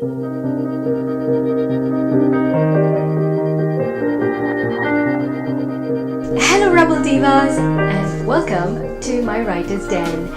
Hello Rebel Divas and welcome to my Writer's Den.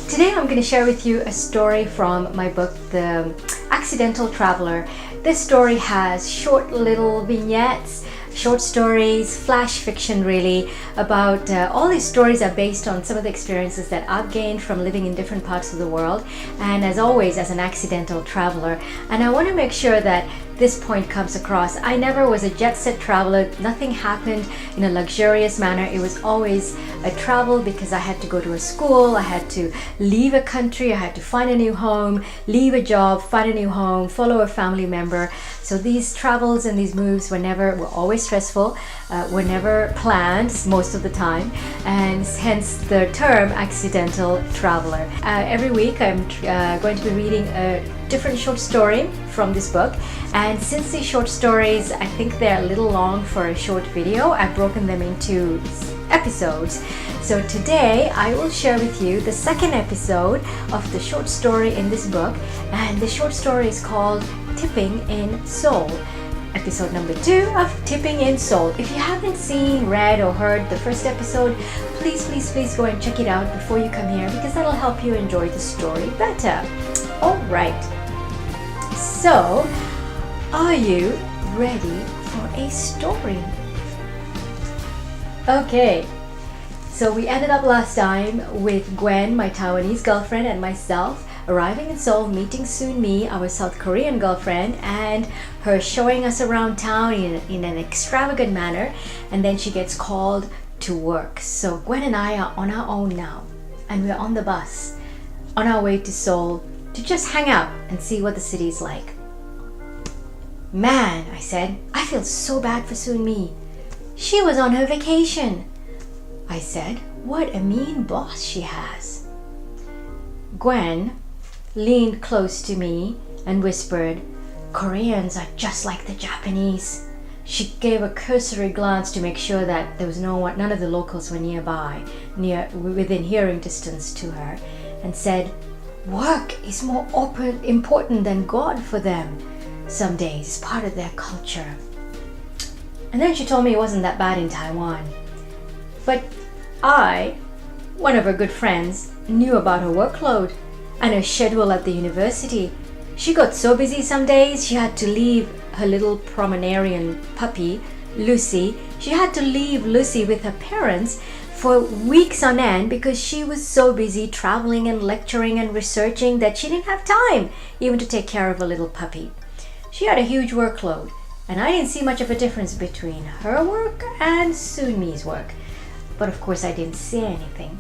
Today I'm going to share with you a story from my book, The Accidental Traveler. This story has short little vignettes, short stories, flash fiction really, about all these stories are based on some of the experiences that I've gained from living in different parts of the world, and as always as an accidental traveler. And I want to make sure that this point comes across. I never was a jet set traveler. Nothing happened in a luxurious manner. It was always a travel because I had to go to a school, I had to leave a country, I had to find a new home, leave a job, find a new home, follow a family member. So these travels and these moves were always stressful, were never planned most of the time, and hence the term accidental traveler. Every week I'm going to be reading a different short story from this book, and since these short stories, I think they're a little long for a short video, I've broken them into episodes. So today I will share with you the second episode of the short story in this book, and the short story is called Tipping in Seoul. Episode number 2 of Tipping in Seoul. If you haven't seen, read or heard the first episode, please go and check it out before you come here, because that'll help you enjoy the story better. Alright, so are you ready for a story? Okay, so we ended up last time with Gwen, my Taiwanese girlfriend, and myself arriving in Seoul, meeting Soon-mi, our South Korean girlfriend, and her showing us around town in an extravagant manner, and then she gets called to work. So Gwen and I are on our own now, and we're on the bus on our way to Seoul to just hang out and see what the city's like. Man, I said, I feel so bad for Soon-mi. She was on her vacation. I said, what a mean boss she has. Gwen leaned close to me and whispered, Koreans are just like the Japanese. She gave a cursory glance to make sure that there was none of the locals were nearby, within hearing distance to her, and said, work is more important than God for them. Some days it's part of their culture. And then she told me it wasn't that bad in Taiwan. But I, one of her good friends, knew about her workload and her schedule at the university. She got so busy some days she had to leave her little Pomeranian puppy, Lucy. She had to leave Lucy with her parents for weeks on end because she was so busy traveling and lecturing and researching that she didn't have time even to take care of a little puppy. She had a huge workload, and I didn't see much of a difference between her work and Soon-mi's work. But of course I didn't say anything.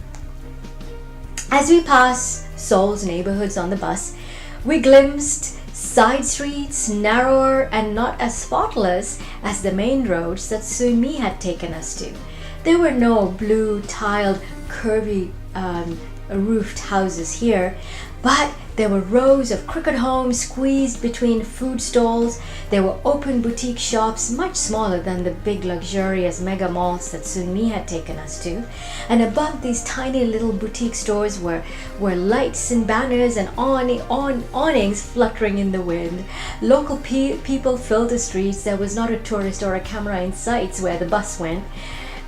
As we passed Seoul's neighborhoods on the bus, we glimpsed side streets narrower and not as spotless as the main roads that Soon-mi had taken us to. There were no blue tiled curvy roofed houses here, but there were rows of crooked homes squeezed between food stalls. There were open boutique shops, much smaller than the big luxurious mega malls that Soon-mi had taken us to. And above these tiny little boutique stores were lights and banners and awnings fluttering in the wind. Local people filled the streets. There was not a tourist or a camera in sight where the bus went.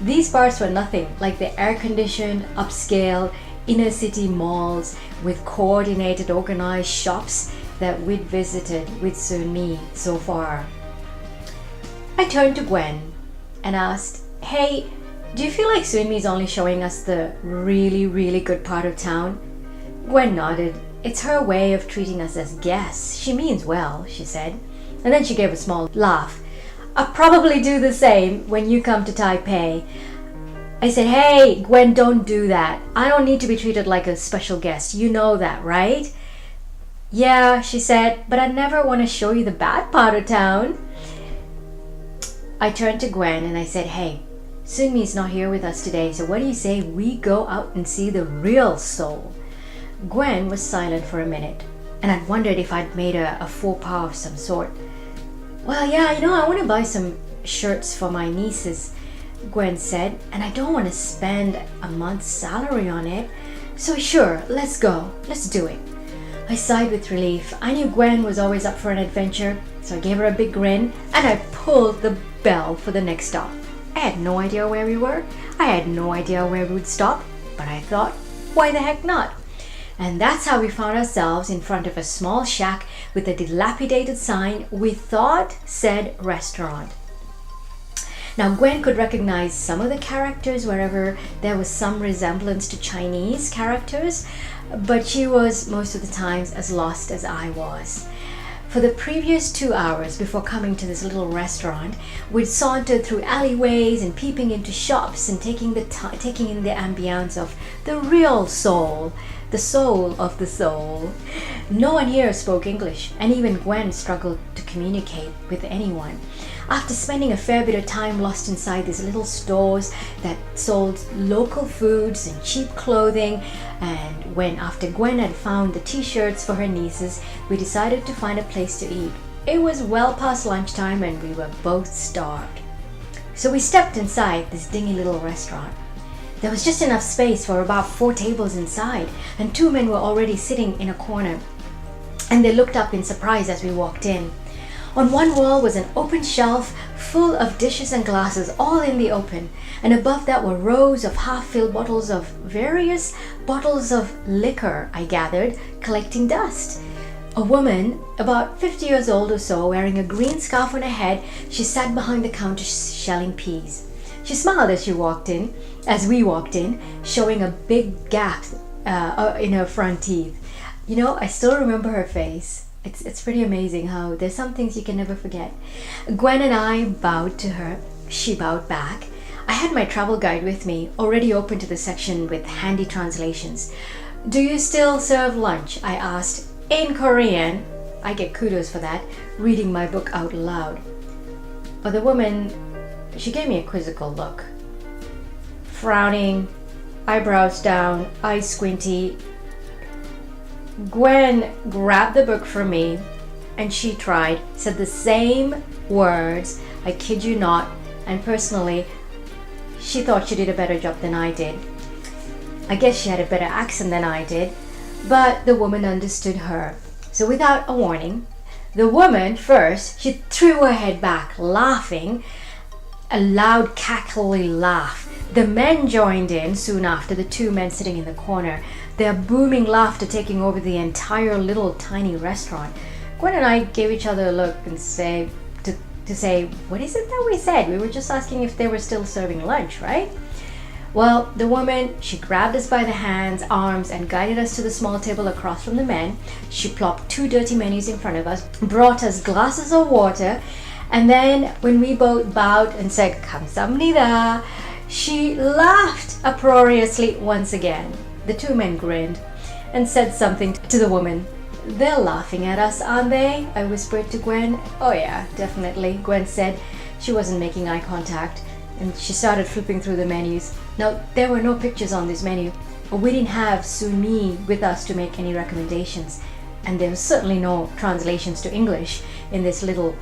These parts were nothing like the air-conditioned, upscale, inner-city malls with coordinated, organized shops that we'd visited with Soon-mi so far. I turned to Gwen and asked, hey, do you feel like Soon-mi's only showing us the really, really good part of town? Gwen nodded. It's her way of treating us as guests. She means well, she said. And then she gave a small laugh. I'll probably do the same when you come to Taipei. I said, hey, Gwen, don't do that. I don't need to be treated like a special guest. You know that, right? Yeah, she said, but I never want to show you the bad part of town. I turned to Gwen and I said, hey, Soon-mi's not here with us today, so what do you say we go out and see the real Seoul? Gwen was silent for a minute, and I'd wondered if I'd made a faux pas of some sort. Well, yeah, I want to buy some shirts for my nieces, Gwen said, and I don't want to spend a month's salary on it. So sure, let's go. Let's do it. I sighed with relief. I knew Gwen was always up for an adventure, so I gave her a big grin and I pulled the bell for the next stop. I had no idea where we were. I had no idea where we would stop, but I thought, why the heck not? And that's how we found ourselves in front of a small shack with a dilapidated sign we thought said restaurant. Now, Gwen could recognize some of the characters wherever there was some resemblance to Chinese characters, but she was most of the times as lost as I was. For the previous 2 hours before coming to this little restaurant, we'd sauntered through alleyways and peeping into shops and taking in the ambience of the real Seoul, the soul of the soul. No one here spoke English, and even Gwen struggled to communicate with anyone. After spending a fair bit of time lost inside these little stores that sold local foods and cheap clothing, and when after Gwen had found the t-shirts for her nieces, we decided to find a place to eat. It was well past lunchtime and we were both starved. So we stepped inside this dingy little restaurant. There was just enough space for about 4 tables inside, and 2 men were already sitting in a corner, and they looked up in surprise as we walked in. On one wall was an open shelf full of dishes and glasses, all in the open, and above that were rows of half-filled bottles of various bottles of liquor, I gathered, collecting dust. A woman, about 50 years old or so, wearing a green scarf on her head, she sat behind the counter shelling peas. She smiled as we walked in, showing a big gap in her front teeth. You know, I still remember her face. It's pretty amazing how there's some things you can never forget. Gwen and I bowed to her. She bowed back. I had my travel guide with me, already open to the section with handy translations. "Do you still serve lunch?" I asked, in Korean. I get kudos for that, reading my book out loud. But the woman, she gave me a quizzical look. Frowning, eyebrows down, eyes squinty. Gwen grabbed the book from me and she said the same words, I kid you not, and personally, she thought she did a better job than I did. I guess she had a better accent than I did, but the woman understood her. So without a warning, the woman first, she threw her head back, laughing, a loud cackly laugh. The men joined in soon after, the 2 men sitting in the corner, their booming laughter taking over the entire little tiny restaurant. Gwen and I gave each other a look and say, what is it that we said? We were just asking if they were still serving lunch, right? Well, the woman, she grabbed us by the hands, arms, and guided us to the small table across from the men. She plopped 2 dirty menus in front of us, brought us glasses of water, and then when we both bowed and said, "Kamsahamnida," she laughed uproariously once again. The 2 men grinned and said something to the woman. "They're laughing at us, aren't they?" I whispered to Gwen. "Oh yeah, definitely," Gwen said. She wasn't making eye contact, and she started flipping through the menus. Now, there were no pictures on this menu. We didn't have Sun-mi with us to make any recommendations, and there was certainly no translations to English in this little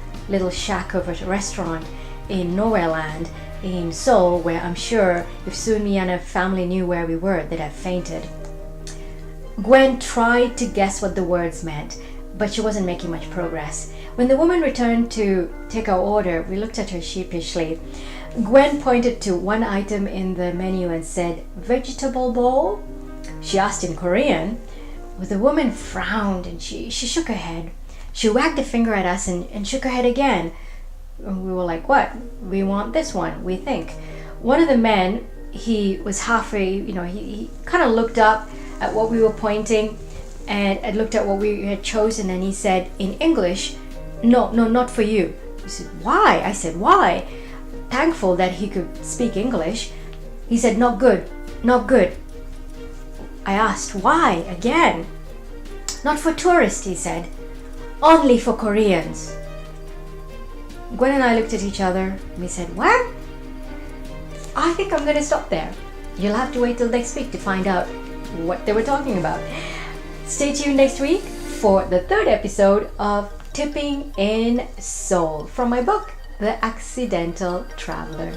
shack of a restaurant in Nowhere Land in Seoul, where I'm sure if Sun-mi and her family knew where we were, they'd have fainted. Gwen tried to guess what the words meant, but she wasn't making much progress. When the woman returned to take our order, we looked at her sheepishly. Gwen pointed to one item in the menu and said, "Vegetable bowl?" She asked in Korean, but the woman frowned and she shook her head. She wagged a finger at us and shook her head again. We were like, "What? We want this one, we think." One of the men, he was halfway, he kind of looked up at what we were pointing and looked at what we had chosen, and he said in English, no, not for you." He said, "Why?" I said, "Why?" Thankful that he could speak English. He said, "Not good, not good." I asked, "Why?" again. "Not for tourists," he said. "Only for Koreans." Gwen and I looked at each other and we said, "What?" I think I'm going to stop there. You'll have to wait till next week to find out what they were talking about. Stay tuned next week for the 3rd episode of Tipping in Seoul from my book, The Accidental Traveler.